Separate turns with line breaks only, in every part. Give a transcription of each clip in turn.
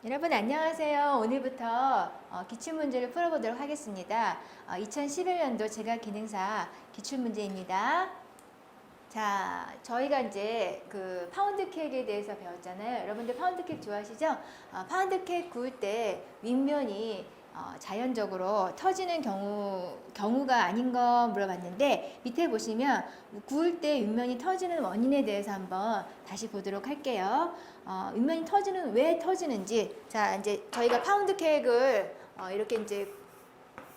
여러분 안녕하세요. 오늘부터 기출문제를 풀어보도록 하겠습니다. 2011년도 제가 기능사 기출문제입니다. 자, 저희가 이제 그 파운드 케이크에 대해서 배웠잖아요. 여러분들 파운드 케이크 좋아하시죠? 파운드 케이크 구울 때 윗면이 자연적으로 터지는 경우가 아닌 거 물어봤는데, 밑에 보시면 구울 때 윗면이 터지는 원인에 대해서 한번 다시 보도록 할게요. 윗면이 왜 터지는지. 자, 이제 저희가 파운드 케이크를 이렇게 이제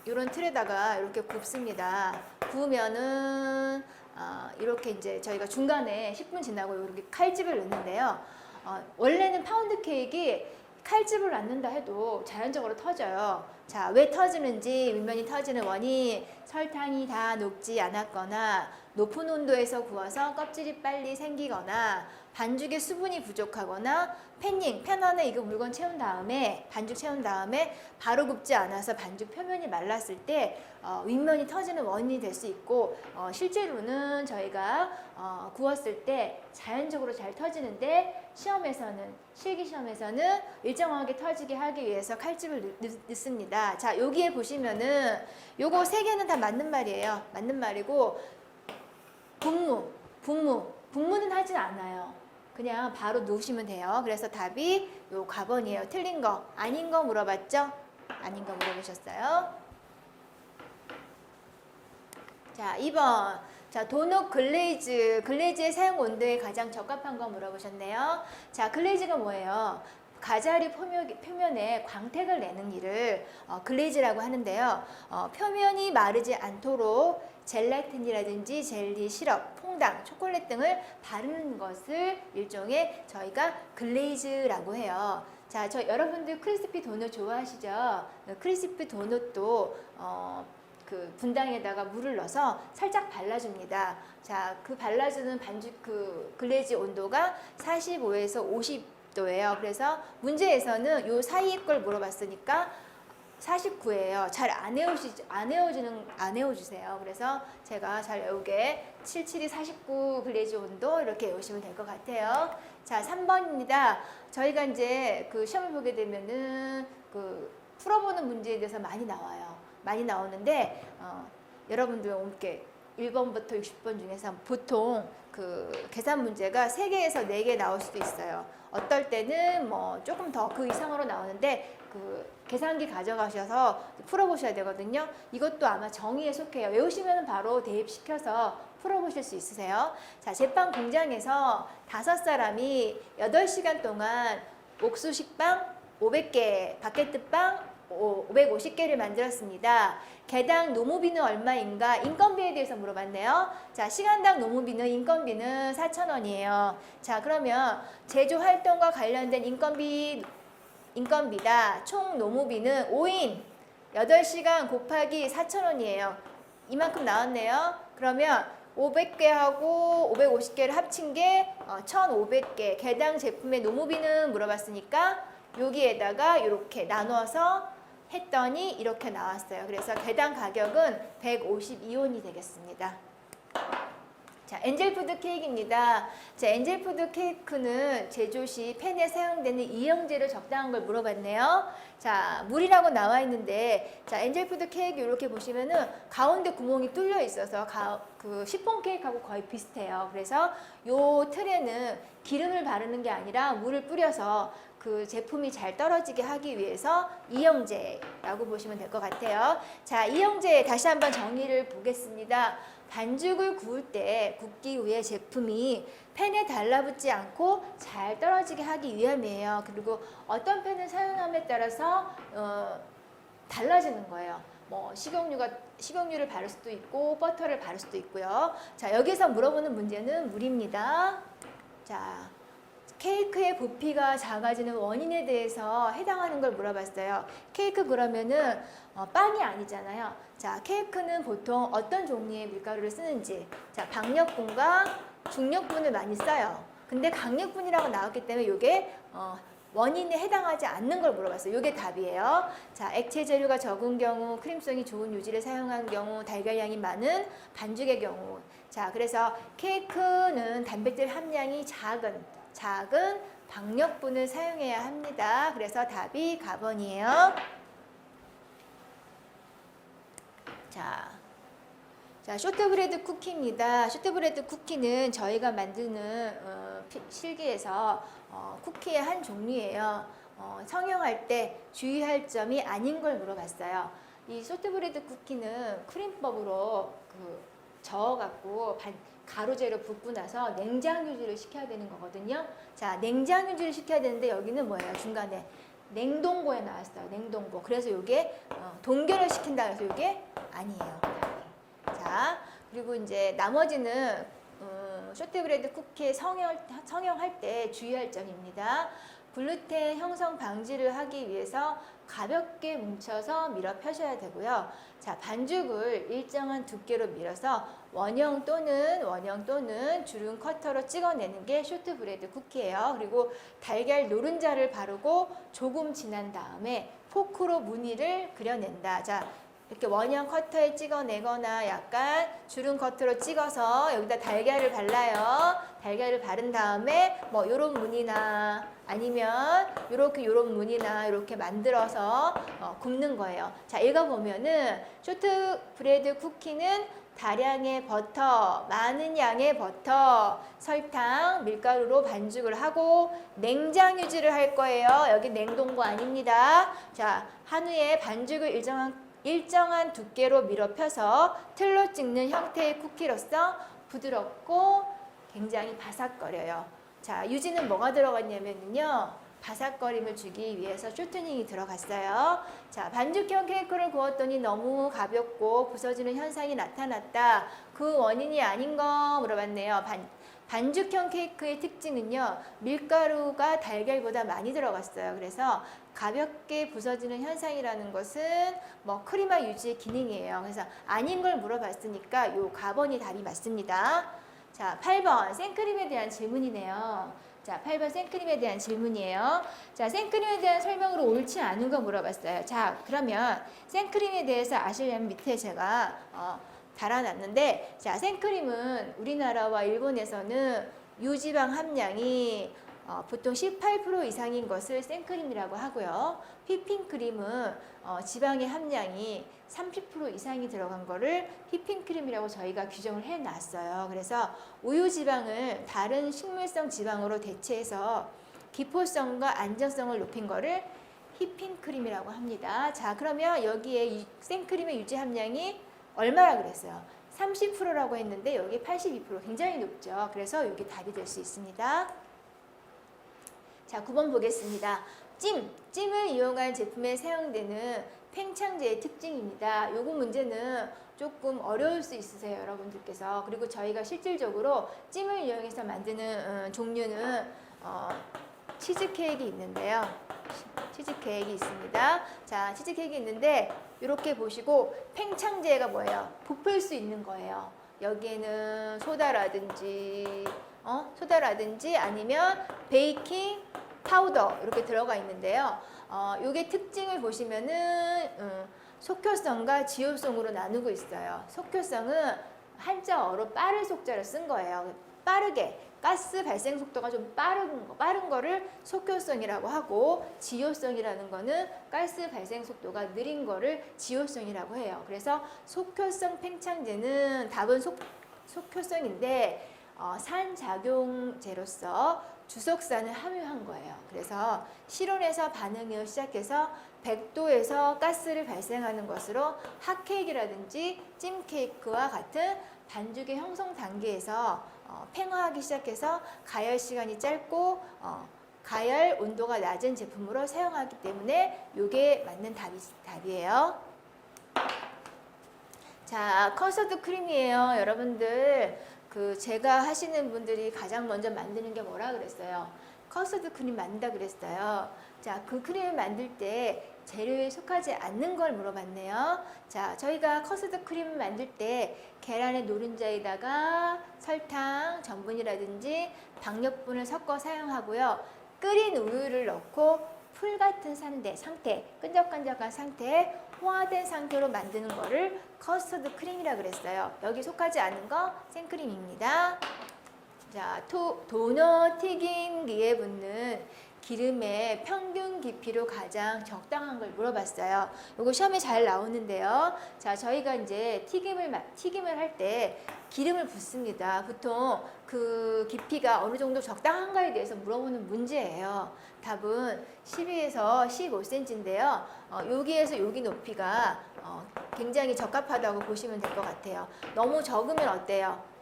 이런 틀에다가 이렇게 굽습니다. 구우면은 이렇게 이제 저희가 중간에 10분 지나고 이렇게 칼집을 넣는데요. 원래는 파운드 케이크가 칼집을 넣는다 해도 자연적으로 터져요. 자, 왜 터지는지, 윗면이 터지는 원인, 설탕이 다 녹지 않았거나 높은 온도에서 구워서 껍질이 빨리 생기거나 반죽에 수분이 부족하거나 팬 안에 이거 물건 채운 다음에 반죽 채운 다음에 바로 굽지 않아서 반죽 표면이 말랐을 때 윗면이 터지는 원인이 될 수 있고, 실제로는 저희가 구웠을 때 자연적으로 잘 터지는데 실기시험에서는 일정하게 터지게 하기 위해서 칼집을 넣습니다. 자, 여기에 보시면은 요거 세 개는 다 맞는 말이에요. 맞는 말이고, 분무는 하진 않아요. 그냥 바로 놓으시면 돼요. 그래서 답이 요 가번이에요. 틀린 거, 아닌 거 물어봤죠? 아닌 거 물어보셨어요. 자, 2번. 자, 도넛 글레이즈의 사용 온도에 가장 적합한 거 물어보셨네요. 자, 글레이즈가 뭐예요? 가자리 표면에 광택을 내는 일을 글레이즈라고 하는데요. 표면이 마르지 않도록 젤라틴이라든지 젤리, 시럽, 퐁당, 초콜릿 등을 바르는 것을 일종의 저희가 글레이즈라고 해요. 자, 여러분들 크리스피 도넛 좋아하시죠? 크리스피 도넛도 그 분당에다가 물을 넣어서 살짝 발라줍니다. 자, 그 발라주는 반죽 그 글레이즈 온도가 45에서 50도예요. 그래서 문제에서는 요 사이의 걸 물어봤으니까 49예요. 잘 안 외워주세요. 그래서 제가 잘 외우게 77이 49 글레이즈 온도 이렇게 외우시면 될 것 같아요. 자, 3번입니다. 저희가 이제 그 시험을 보게 되면은 그 풀어보는 문제에 대해서 많이 나와요. 많이 나오는데 여러분들 이렇게 1번부터 60번 중에서 보통 그 계산 문제가 3개에서 4개 나올 수도 있어요. 어떨 때는 뭐 조금 더 그 이상으로 나오는데 그 계산기 가져가셔서 풀어보셔야 되거든요. 이것도 아마 정의에 속해요. 외우시면 바로 대입시켜서 풀어보실 수 있으세요. 자, 제빵 공장에서 5사람이 8시간 동안 옥수식빵 500개, 바게트빵 550개를 만들었습니다. 개당 노무비는 얼마인가? 인건비에 대해서 물어봤네요. 자, 시간당 노무비는 인건비는 4,000원이에요. 자, 그러면 제조 활동과 관련된 인건비다. 총 노무비는 5인 8시간 곱하기 4,000원이에요. 이만큼 나왔네요. 그러면 500개하고 550개를 합친 게 1,500개. 개당 제품의 노무비는 물어봤으니까 여기에다가 이렇게 나눠서 했더니 이렇게 나왔어요. 그래서 개당 가격은 152원이 되겠습니다. 자, 엔젤푸드 케이크입니다. 자, 엔젤푸드 케이크는 제조 시 팬에 사용되는 이영재를 적당한 걸 물어봤네요. 자, 물이라고 나와 있는데, 자, 엔젤푸드 케이크 이렇게 보시면은 가운데 구멍이 뚫려 있어서 그 시폰 케이크하고 거의 비슷해요. 그래서 요 틀에는 기름을 바르는 게 아니라 물을 뿌려서 그 제품이 잘 떨어지게 하기 위해서 이영재라고 보시면 될 것 같아요. 자, 이영재 다시 한번 정리를 보겠습니다. 반죽을 구울 때 굽기 후에 제품이 팬에 달라붙지 않고 잘 떨어지게 하기 위함이에요. 그리고 어떤 팬을 사용함에 따라서 달라지는 거예요. 뭐 식용유를 바를 수도 있고 버터를 바를 수도 있고요. 자, 여기서 물어보는 문제는 물입니다. 자, 케이크의 부피가 작아지는 원인에 대해서 해당하는 걸 물어봤어요. 케이크 그러면은 빵이 아니잖아요. 자, 케이크는 보통 어떤 종류의 밀가루를 쓰는지. 자, 박력분과 중력분을 많이 써요. 근데 강력분이라고 나왔기 때문에 이게 원인에 해당하지 않는 걸 물어봤어요. 이게 답이에요. 자, 액체 재료가 적은 경우, 크림성이 좋은 유지를 사용한 경우, 달걀량이 많은 반죽의 경우. 자, 그래서 케이크는 단백질 함량이 작은 박력분을 사용해야 합니다. 그래서 답이 가번이에요. 자, 쇼트브레드 쿠키입니다. 쇼트브레드 쿠키는 저희가 만드는 실기에서 쿠키의 한 종류예요. 성형할 때 주의할 점이 아닌 걸 물어봤어요. 이 쇼트브레드 쿠키는 크림법으로 저어갖고 가루재료 붓고 나서 냉장 유지를 시켜야 되는 거거든요. 자, 냉장 유지를 시켜야 되는데 여기는 뭐예요? 중간에 냉동고에 나왔어요. 냉동고. 그래서 이게 동결을 시킨다 해서 이게 아니에요. 자, 그리고 이제 나머지는 쇼트브레드 쿠키 성형할 때 주의할 점입니다. 글루텐 형성 방지를 하기 위해서 가볍게 뭉쳐서 밀어 펴셔야 되고요. 자, 반죽을 일정한 두께로 밀어서 원형 또는 주름 커터로 찍어내는 게 쇼트브레드 쿠키예요. 그리고 달걀 노른자를 바르고 조금 지난 다음에 포크로 무늬를 그려낸다. 자, 이렇게 원형 커터에 찍어내거나 약간 주름 커트로 찍어서 여기다 달걀을 발라요. 달걀을 바른 다음에 뭐 요런 무늬나 아니면 요런 무늬나 이렇게 만들어서 굽는 거예요. 자, 읽어보면은 쇼트브레드 쿠키는 다량의 버터, 많은 양의 버터, 설탕, 밀가루로 반죽을 하고 냉장 유지를 할 거예요. 여기 냉동고 아닙니다. 자, 한 후에 반죽을 일정한 두께로 밀어 펴서 틀로 찍는 형태의 쿠키로서 부드럽고 굉장히 바삭거려요. 자, 유지는 뭐가 들어갔냐면요. 바삭거림을 주기 위해서 쇼트닝이 들어갔어요. 자, 반죽형 케이크를 구웠더니 너무 가볍고 부서지는 현상이 나타났다. 그 원인이 아닌 거 물어봤네요. 반죽형 케이크의 특징은요. 밀가루가 달걀보다 많이 들어갔어요. 그래서 가볍게 부서지는 현상이라는 것은 뭐 크리마 유지의 기능이에요. 그래서 아닌 걸 물어봤으니까 요 가번이 답이 맞습니다. 자, 8번 생크림에 대한 질문이네요. 자, 8번 생크림에 대한 질문이에요. 자, 생크림에 대한 설명으로 옳지 않은 거 물어봤어요. 자, 그러면 생크림에 대해서 아시려면 밑에 제가 달아놨는데, 자, 생크림은 우리나라와 일본에서는 유지방 함량이 보통 18% 이상인 것을 생크림이라고 하고요. 휘핑크림은 지방의 함량이 30% 이상이 들어간 거를 휘핑크림이라고 저희가 규정을 해놨어요. 그래서 우유 지방을 다른 식물성 지방으로 대체해서 기포성과 안정성을 높인 거를 휘핑크림이라고 합니다. 자, 그러면 여기에 생크림의 유지 함량이 얼마라 그랬어요? 30%라고 했는데 여기 82% 굉장히 높죠. 그래서 여기 답이 될 수 있습니다. 자, 9번 보겠습니다. 찜을 이용한 제품에 사용되는 팽창제의 특징입니다. 요거 문제는 조금 어려울 수 있으세요, 여러분들께서. 그리고 저희가 실질적으로 찜을 이용해서 만드는 종류는 치즈케이크 있는데요. 치즈케이크 있습니다. 자, 치즈케이크 있는데 이렇게 보시고 팽창제가 뭐예요? 부풀 수 있는 거예요. 여기에는 소다라든지 아니면 베이킹 파우더 이렇게 들어가 있는데요. 요게 특징을 보시면은 속효성과 지효성으로 나누고 있어요. 속효성은 한자어로 빠를 속자를 쓴 거예요. 빠르게 가스 발생 속도가 좀 빠른 거를 속효성이라고 하고, 지효성이라는 거는 가스 발생 속도가 느린 거를 지효성이라고 해요. 그래서 속효성 팽창제는 답은 속효성인데 산작용제로서 주석산을 함유한 거예요. 그래서 실온에서 반응을 시작해서 100도에서 가스를 발생하는 것으로 핫케이크라든지 찜케이크와 같은 반죽의 형성 단계에서 팽화하기 시작해서 가열 시간이 짧고 가열 온도가 낮은 제품으로 사용하기 때문에 이게 맞는 답이에요. 자, 커스터드 크림이에요. 여러분들 제가 하시는 분들이 가장 먼저 만드는 게 뭐라 그랬어요? 커스터드 크림 만든다 그랬어요. 자, 그 크림을 만들 때 재료에 속하지 않는 걸 물어봤네요. 자, 저희가 커스터드 크림을 만들 때 계란의 노른자에다가 설탕, 전분이라든지 박력분을 섞어 사용하고요. 끓인 우유를 넣고 풀 같은 상태, 끈적끈적한 상태에 호화된 상태로 만드는 거를 커스터드 크림이라 그랬어요. 여기 속하지 않은 거 생크림입니다. 자, 도넛 튀김기에 붙는 기름의 평균 깊이로 가장 적당한 걸 물어봤어요. 이거 시험에 잘 나오는데요. 자, 저희가 이제 튀김을 할 때 기름을 붓습니다. 보통 그 깊이가 어느 정도 적당한가에 대해서 물어보는 문제예요. 답은 12에서 15cm인데요. 여기에서 여기 높이가 굉장히 적합하다고 보시면 될 것 같아요. 너무 적으면 어때요?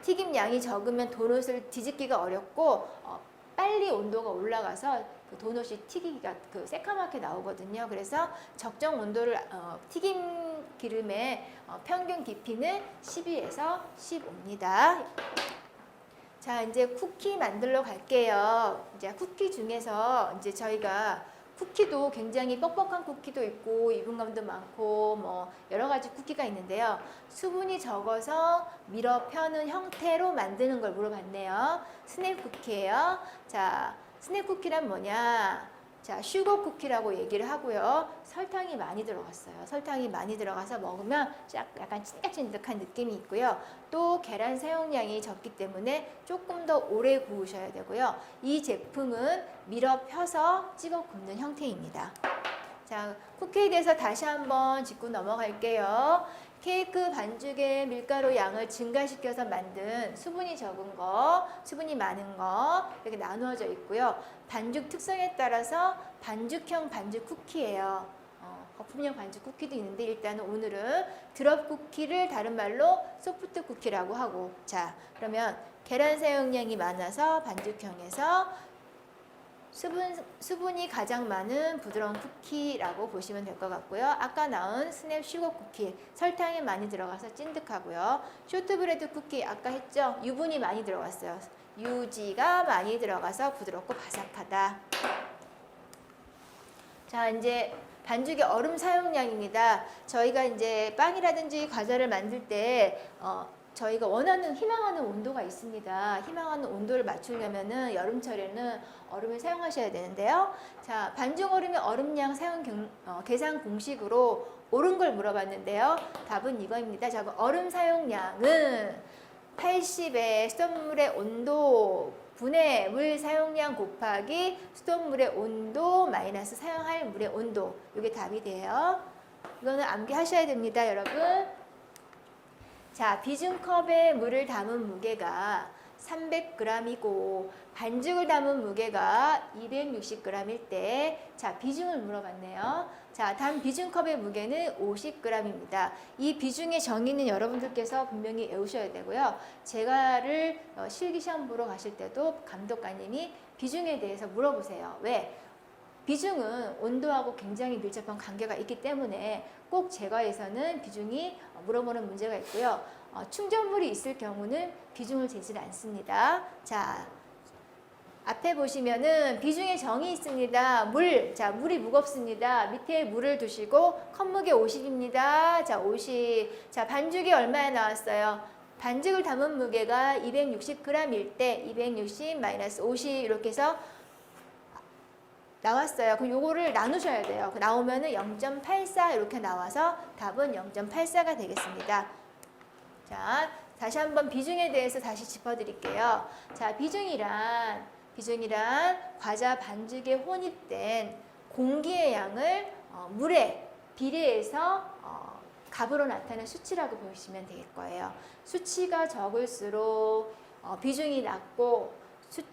튀김 양이 적으면 도넛을 뒤집기가 어렵고 빨리 온도가 올라가서 그 도넛이 튀기기가 그 새까맣게 나오거든요. 그래서 적정 온도를 튀김 기름의 평균 깊이는 12에서 15입니다. 자, 이제 쿠키 만들러 갈게요. 이제 쿠키 중에서 이제 저희가 쿠키도 굉장히 뻑뻑한 쿠키도 있고 유분감도 많고 뭐 여러 가지 쿠키가 있는데요. 수분이 적어서 밀어 펴는 형태로 만드는 걸 물어봤네요. 스낵 쿠키예요. 자, 스낵 쿠키란 뭐냐? 자, 슈거 쿠키라고 얘기를 하고요. 설탕이 많이 들어갔어요. 설탕이 많이 들어가서 먹으면 약간 찐득찐득한 느낌이 있고요. 또 계란 사용량이 적기 때문에 조금 더 오래 구우셔야 되고요. 이 제품은 밀어 펴서 찍어 굽는 형태입니다. 자, 쿠키에 대해서 다시 한번 짚고 넘어갈게요. 케이크 반죽의 밀가루 양을 증가시켜서 만든 수분이 적은 거, 수분이 많은 거 이렇게 나누어져 있고요. 반죽 특성에 따라서 반죽형 반죽 쿠키예요. 거품형 반죽 쿠키도 있는데 일단은 오늘은 드롭 쿠키를 다른 말로 소프트 쿠키라고 하고, 자, 그러면 계란 사용량이 많아서 반죽형에서 수분이 가장 많은 부드러운 쿠키라고 보시면 될 것 같고요. 아까 나온 스낵 슈거 쿠키, 설탕이 많이 들어가서 찐득하고요. 쇼트브레드 쿠키 아까 했죠? 유분이 많이 들어갔어요. 유지가 많이 들어가서 부드럽고 바삭하다. 자, 이제 반죽의 얼음 사용량입니다. 저희가 이제 빵이라든지 과자를 만들 때 저희가 희망하는 온도가 있습니다. 희망하는 온도를 맞추려면은 여름철에는 얼음을 사용하셔야 되는데요. 자, 반죽 얼음의 얼음량 사용 계산 공식으로 옳은 걸 물어봤는데요. 답은 이거입니다. 자, 얼음 사용량은 80의 수돗물의 온도 분의 물 사용량 곱하기 수돗물의 온도 마이너스 사용할 물의 온도. 이게 답이 돼요. 이거는 암기하셔야 됩니다, 여러분. 자, 비중컵에 물을 담은 무게가 300g이고 반죽을 담은 무게가 260g일 때, 자, 비중을 물어봤네요. 자, 단 비중컵의 무게는 50g입니다. 이 비중의 정의는 여러분들께서 분명히 외우셔야 되고요. 제가를 실기시험 보러 가실 때도 감독관님이 비중에 대해서 물어보세요. 왜? 비중은 온도하고 굉장히 밀접한 관계가 있기 때문에 꼭 제과에서는 비중이 물어보는 문제가 있고요. 충전물이 있을 경우는 비중을 재질 않습니다. 자, 앞에 보시면은 비중의 정의 있습니다. 자, 물이 무겁습니다. 밑에 물을 두시고 컵무게 50입니다. 자, 50. 자, 반죽이 얼마나 나왔어요? 반죽을 담은 무게가 260g일 때 260 마이너스 50 이렇게 해서 나왔어요. 그럼 요거를 나누셔야 돼요. 나오면은 0.84 이렇게 나와서 답은 0.84가 되겠습니다. 자, 다시 한번 비중에 대해서 다시 짚어드릴게요. 자, 비중이란 과자 반죽에 혼입된 공기의 양을 물에 비례해서 값으로 나타낸 수치라고 보시면 될 거예요. 수치가 적을수록 비중이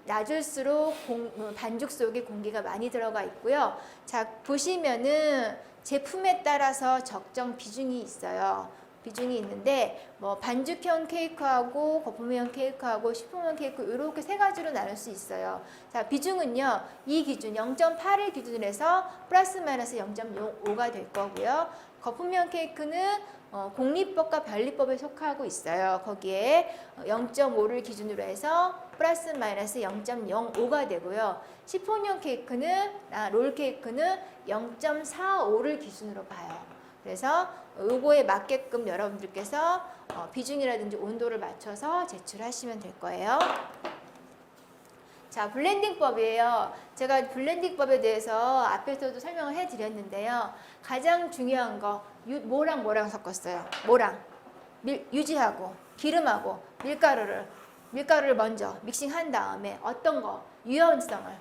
낮을수록 반죽 속에 공기가 많이 들어가 있고요. 자, 보시면은 제품에 따라서 적정 비중이 있어요. 비중이 있는데 뭐 반죽형 케이크하고 거품형 케이크하고 식품형 케이크 이렇게 세 가지로 나눌 수 있어요. 자, 비중은요. 이 기준 0.8을 기준으로 해서 플러스 마이너스 0.05가 될 거고요. 거품형 케이크는 공리법과 변리법에 속하고 있어요. 거기에 0.5를 기준으로 해서 플러스 마이너스 0.05가 되고요. 시폰형 케이크는 롤 케이크는 0.45를 기준으로 봐요. 그래서 요거에 맞게끔 여러분들께서 비중이라든지 온도를 맞춰서 제출하시면 될 거예요. 자, 블렌딩법이에요. 제가 블렌딩법에 대해서 앞에서도 설명을 해드렸는데요. 가장 중요한 거 뭐랑 섞었어요? 뭐랑? 유지하고 기름하고 밀가루를 밀가루를 먼저 믹싱한 다음에 어떤 거? 유연성을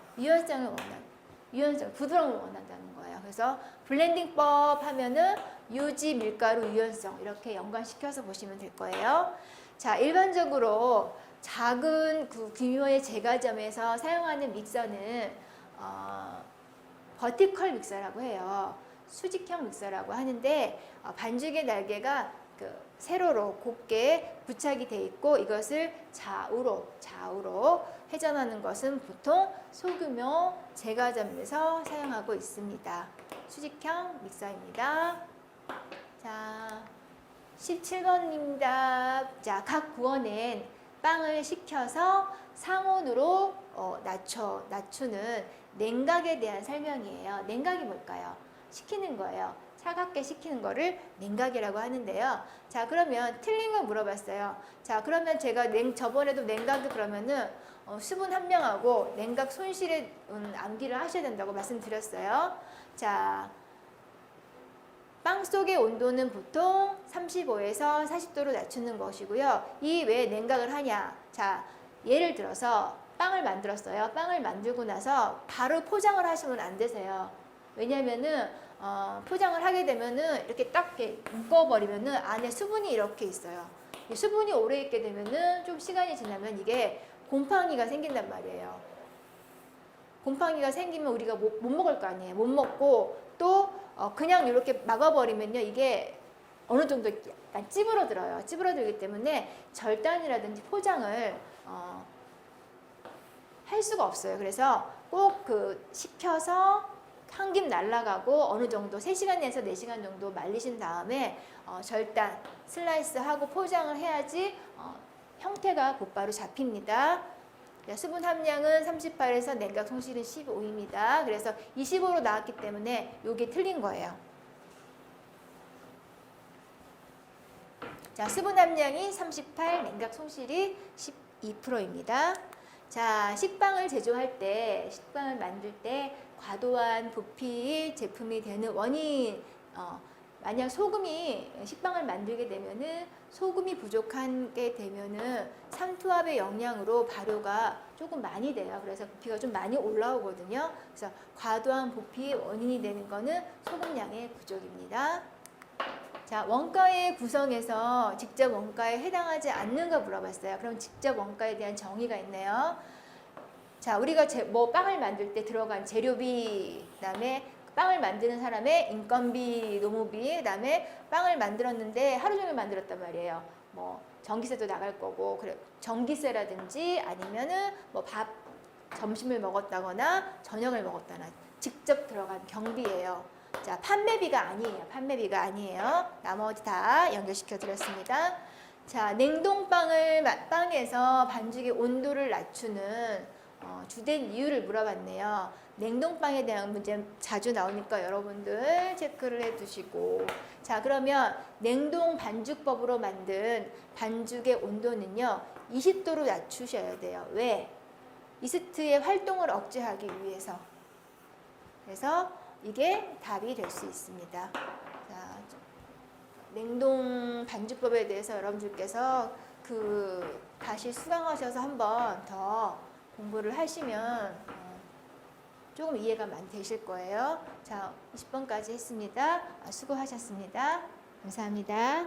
부드러움을 원한다는 거예요. 그래서 블렌딩법 하면은 유지, 밀가루, 유연성 이렇게 연관시켜서 보시면 될 거예요. 자, 일반적으로 작은 그 규모의 제과점에서 사용하는 믹서는 버티컬 믹서라고 해요. 수직형 믹서라고 하는데 반죽의 날개가 그 세로로 곱게 부착이 돼 있고 이것을 좌우로 회전하는 것은 보통 소규모 제과점에서 사용하고 있습니다. 수직형 믹서입니다. 자, 17번입니다. 자, 각 구워낸 빵을 식혀서 상온으로 낮추는 냉각에 대한 설명이에요. 냉각이 뭘까요? 식히는 거예요. 차갑게 식히는 거를 냉각이라고 하는데요. 자, 그러면 틀린 거 물어봤어요. 자, 그러면 제가 저번에도 냉각이 그러면은 수분 함량하고 냉각 손실에 암기를 하셔야 된다고 말씀드렸어요. 자, 빵 속의 온도는 보통 35에서 40도로 낮추는 것이고요. 이 왜 냉각을 하냐? 자, 예를 들어서 빵을 만들었어요. 빵을 만들고 나서 바로 포장을 하시면 안 되세요. 왜냐면은 포장을 하게 되면은 이렇게 딱 묶어버리면은 안에 수분이 이렇게 있어요. 이 수분이 오래 있게 되면은 좀 시간이 지나면 이게 곰팡이가 생긴단 말이에요. 곰팡이가 생기면 우리가 못 먹을 거 아니에요. 못 먹고 또 그냥 이렇게 막아버리면요. 이게 어느 정도 약간 찌부러들어요. 찌부러들기 때문에 절단이라든지 포장을 할 수가 없어요. 그래서 꼭 식혀서 한 김 날라가고 어느 정도 3시간에서 4시간 정도 말리신 다음에 절단, 슬라이스하고 포장을 해야지 형태가 곧바로 잡힙니다. 수분 함량은 38에서 냉각 손실은 15입니다. 그래서 25로 나왔기 때문에 이게 틀린 거예요. 자, 수분 함량이 38, 냉각 손실이 12%입니다. 자, 식빵을 만들 때 과도한 부피 제품이 되는 원인, 만약 식빵을 만들게 되면은 소금이 부족하게 되면은 삼투압의 영향으로 발효가 조금 많이 돼요. 그래서 부피가 좀 많이 올라오거든요. 그래서 과도한 부피 원인이 되는 거는 소금량의 부족입니다. 자, 원가의 구성에서 직접 원가에 해당하지 않는가 물어봤어요. 그럼 직접 원가에 대한 정의가 있네요. 자, 우리가 빵을 만들 때 들어간 재료비, 그다음에 빵을 만드는 사람의 인건비, 노무비, 그다음에 빵을 만들었는데 하루 종일 만들었단 말이에요. 전기세도 나갈 거고, 그래 전기세라든지 아니면은 점심을 먹었다거나 저녁을 먹었다거나 직접 들어간 경비예요. 자, 판매비가 아니에요. 나머지 다 연결시켜 드렸습니다. 자, 빵에서 반죽의 온도를 낮추는 주된 이유를 물어봤네요. 냉동빵에 대한 문제 자주 나오니까 여러분들 체크를 해두시고, 자, 그러면 냉동 반죽법으로 만든 반죽의 온도는요 20도로 낮추셔야 돼요. 왜? 이스트의 활동을 억제하기 위해서. 그래서 이게 답이 될 수 있습니다. 자, 냉동 반죽법에 대해서 여러분들께서 다시 수강하셔서 한번 더 공부를 하시면 조금 이해가 많이 되실 거예요. 자, 20번까지 했습니다. 수고하셨습니다. 감사합니다.